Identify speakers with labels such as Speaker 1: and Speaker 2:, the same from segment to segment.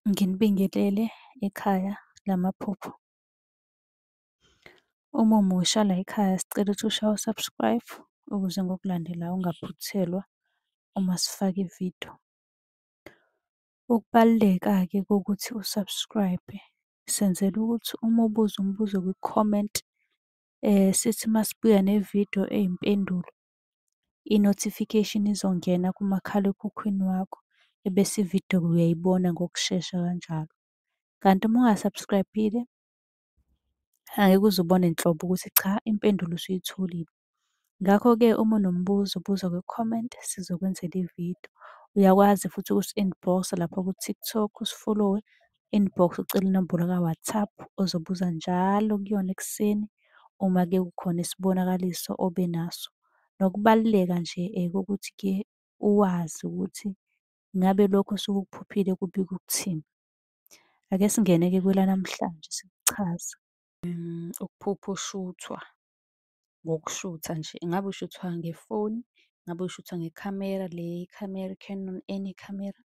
Speaker 1: Nginibingelele ekhaya lamaphupho. Uma umusha la ekhaya sicela ukuthi ushaye u-subscribe ukuze ngokulandelayo ungaphuthelwa uma sifaka ividiyo. Ukubaluleka-ke kokuthi u-subscribe senzela ukuthi uma ubuza umbuzo kwi-comment sithi masibuya nevidiyo eyimpendulo, i-notification izongena kumakhalekhukhwini wakho ebese ividiyo uyayibona ngokushesha kanjalo. Kanti uma unga-subscribe-ile angeke uze ubone nhlobo ukuthi cha impendulo usuyitholile. Ngakho-ke uma unombuzo buza kwi-comment sizokwenzela ividiyo. Uyakwazi futhi ukusi-inbox-a lapha ku-TikTok usi-follow-we, inbox ucele inombolo ka-WhatsApp ozobuza njalo kuyona ekuseni uma-ke kukhona isibonakaliso obenaso. Nokubaluleka nje kokuthi-ke uwazi ukuthi ngabe lokho osuke ukuphuphile kubika ukuthini. Ake singene-ke kwelanamhlanje sikuchaze. Ukuphupha ushuthwa ngokushutha nje, ingabe ushuthwa ngefoni, ngabe ushuthwa ngekhamera, le khamera i-Canon any khamera,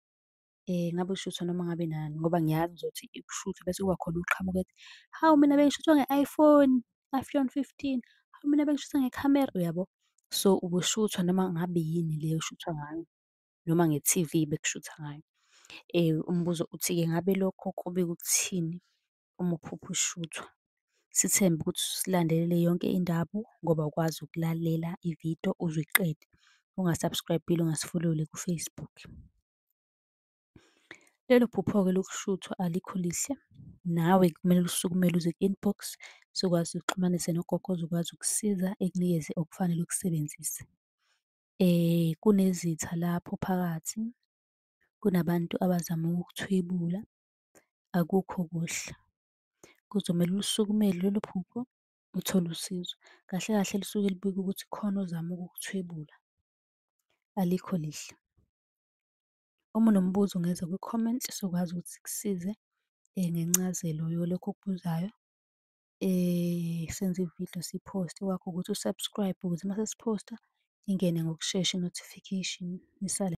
Speaker 1: ngabe ushuthwa noma ngabe nani ngoba ngiyazi uzothi ukushuthwa bese kuba khona oqhamuka ethi, hawu mina bengishuthwa nge-iPhone, iPhone 15, hawu mina bengishuthwa ngekhamera, uyabo? So ubushuthwa noma ngabe yini le oshuthwa ngayo noma nge-T_V bekushutha ngayo. Umbuzo uthi-ke ngabe lokho kubika ukuthini uma uphupha ushuthwa? Sithembe ukuthi usilandelele yonke indaba ngoba ukwazi ukulalela ividiyo uze uyiqede. Unga-subscribe-ile ungasi-follow-le ku-Facebook. Lelo phupho-ke lokushuthwa alikho lihle. Nawe kumele usukumele uze ku-inbox sikwazi sikuxhumanise nogogo ozokwazi ukukusiza ekunikeze okufanele ukusebenzise. Kunezitha lapho phakathi, kunabantu abazama ukukuthwebula, akukho kuhle. Kuzomele ulisukumele lelo phupho uthole usizo. Kahle kahle lisuke libika ukuthi khona ozama ukukuthwebula, alikho lihle. Uma unombuzo ungeza kwi-comment sizokwazi ukuthi sikusize ngencazelo yalokho okubuzayo. Senze ividiyo siyiphoste kwakho ukuthi u-subscribe ukuze uma sesiphosta ingene ngokushesha i-notification nisale.